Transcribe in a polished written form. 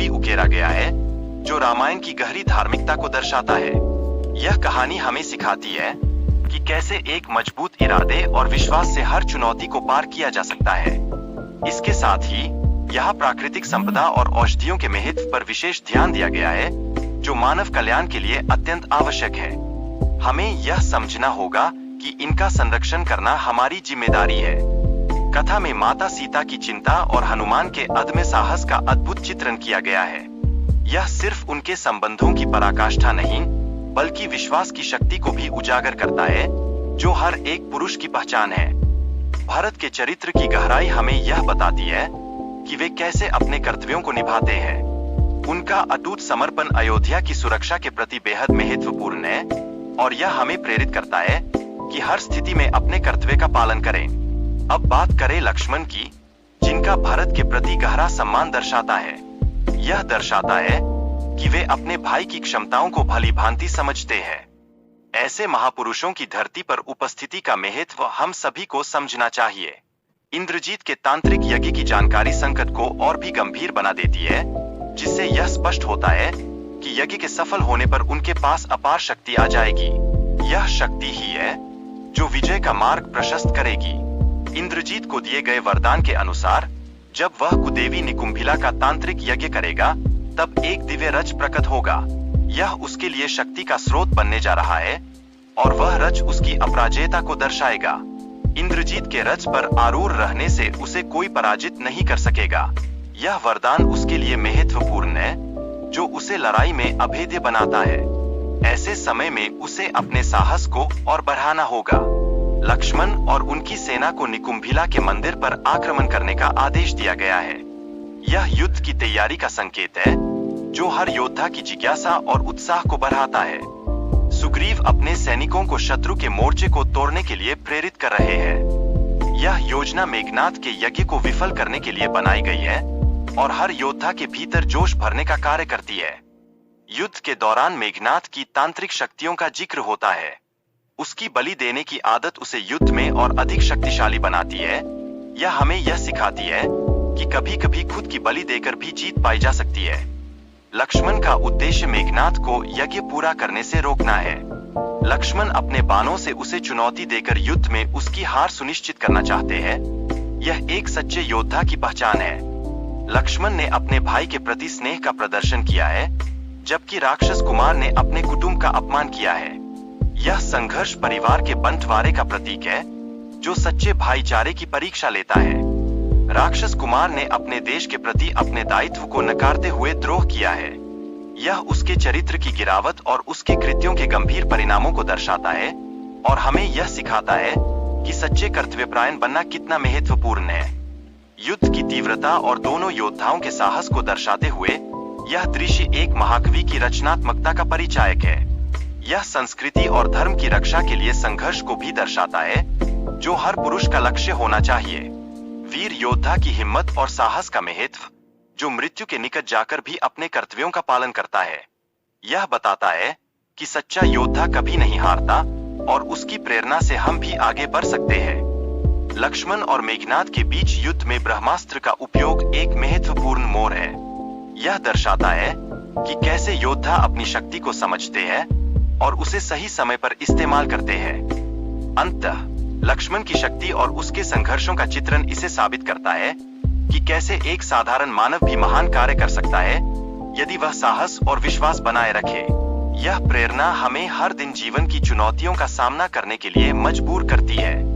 भी उकेरा गया है, जो रामायण की गहरी धार्मिकता को दर्शाता है। यह कहानी हमें सिखाती है कि कैसे एक मजबूत इरादे और विश्वास से हर चुनौती को पार किया जा सकता है। इसके साथ ही यहाँ प्राकृतिक संपदा और औषधियों के महत्व पर विशेष ध्यान दिया गया है, जो मानव कल्याण के लिए अत्यंत आवश्यक है। हमें यह समझना होगा कि इनका संरक्षण करना हमारी जिम्मेदारी है। कथा में माता सीता की चिंता और हनुमान के अदम्य साहस का अद्भुत चित्रण किया गया है। यह सिर्फ उनके संबंधों की पराकाष्ठा नहीं, बल्कि विश्वास की शक्ति को भी उजागर करता है, जो हर एक पुरुष की पहचान है। भरत के चरित्र की गहराई हमें यह बताती है कि वे कैसे अपने कर्तव्यों को निभाते हैं। उनका अटूट समर्पण अयोध्या की सुरक्षा के प्रति बेहद महत्वपूर्ण है, और यह हमें प्रेरित करता है कि हर स्थिति में अपने कर्तव्य का पालन करें। अब बात करें लक्ष्मण की, जिनका भरत के प्रति गहरा सम्मान दर्शाता है। यह दर्शाता है कि वे अपने भाई की क्षमताओं को भली भांति समझते हैं। ऐसे महापुरुषों की धरती पर उपस्थिति का महत्व हम सभी को समझना चाहिए। इंद्रजीत के तांत्रिक यज्ञ की जानकारी संकट को और भी गंभीर बना देती है, जिससे यह स्पष्ट होता है कि यज्ञ के सफल होने पर उनके पास अपार शक्ति आ जाएगी। यह शक्ति ही है जो विजय का मार्ग प्रशस्त करेगी। इंद्रजीत को दिए गए वरदान के अनुसार जब वह कुदेवी निकुंभिला का तांत्रिक यज्ञ करेगा, तब एक दिव्य रज प्रकट होगा। यह उसके लिए शक्ति का स्रोत बनने जा रहा है, और वह रज उसकी अपराजेयता को दर्शाएगा। इंद्रजीत के रज पर आरूढ़ रहने से उसे कोई पराजित नहीं कर सकेगा। यह वरदान उसके लिए महत्वपूर्ण है, जो उसे लड़ाई में अभेद्य बनाता है। ऐसे समय में उसे अपने साहस को और बढ़ाना होगा। लक्ष्मण और उनकी सेना को निकुंभिला के मंदिर पर आक्रमण करने का आदेश दिया गया है। यह युद्ध की तैयारी का संकेत है, जो हर योद्धा की जिज्ञासा और उत्साह को बढ़ाता है। सुग्रीव अपने सैनिकों को शत्रु के मोर्चे को तोड़ने के लिए प्रेरित कर रहे हैं। यह योजना मेघनाद के यज्ञ को विफल करने के लिए बनाई गई है, और हर योद्धा के भीतर जोश भरने का कार्य करती है। युद्ध के दौरान मेघनाद की तांत्रिक शक्तियों का जिक्र होता है। उसकी बलि देने की आदत उसे युद्ध में और अधिक शक्तिशाली बनाती है। यह हमें यह सिखाती है कि कभी-कभी खुद की बलि देकर भी जीत पाई जा सकती है। लक्ष्मण का उद्देश्य मेघनाद को यज्ञ पूरा करने से रोकना है। लक्ष्मण अपने बाणों से उसे चुनौती देकर युद्ध में उसकी हार सुनिश्चित करना चाहते हैं। यह एक सच्चे योद्धा की पहचान है। लक्ष्मण ने अपने भाई के प्रति स्नेह का प्रदर्शन किया है, जबकि राक्षस कुमार ने अपने कुटुंब का अपमान किया है। यह संघर्ष परिवार के बंटवारे का प्रतीक है, जो सच्चे भाईचारे की परीक्षा लेता है। राक्षस कुमार ने अपने देश के प्रति अपने दायित्व को नकारते हुए द्रोह किया है। यह उसके चरित्र की गिरावट और उसके कृत्यों के गंभीर परिणामों को दर्शाता है, और हमें यह सिखाता है कि सच्चे कर्तव्यपरायण बनना कितना महत्वपूर्ण है। युद्ध की तीव्रता और दोनों योद्धाओं के साहस को दर्शाते हुए यह दृश्य एक महाकवि की रचनात्मकता का परिचायक है। यह संस्कृति और धर्म की रक्षा के लिए संघर्ष को भी दर्शाता है, जो हर पुरुष का लक्ष्य होना चाहिए। वीर योद्धा की हिम्मत और साहस का महत्व, जो मृत्यु के निकट जाकर भी अपने कर्तव्यों का पालन करता है। यह बताता है कि सच्चा योद्धा कभी नहीं हारता, और उसकी प्रेरणा से हम भी आगे बढ़ सकते हैं। लक्ष्मण और मेघनाद के बीच युद्ध में ब्रह्मास्त्र का उपयोग एक महत्वपूर्ण मोड़ है। यह दर्शाता है कि कैसे योद्धा अपनी शक्ति को समझते हैं और उसे सही समय पर इस्तेमाल करते हैं। अंततः लक्ष्मण की शक्ति और उसके संघर्षों का चित्रण इसे साबित करता है कि कैसे एक साधारण मानव भी महान कार्य कर सकता है, यदि वह साहस और विश्वास बनाए रखे। यह प्रेरणा हमें हर दिन जीवन की चुनौतियों का सामना करने के लिए मजबूर करती है।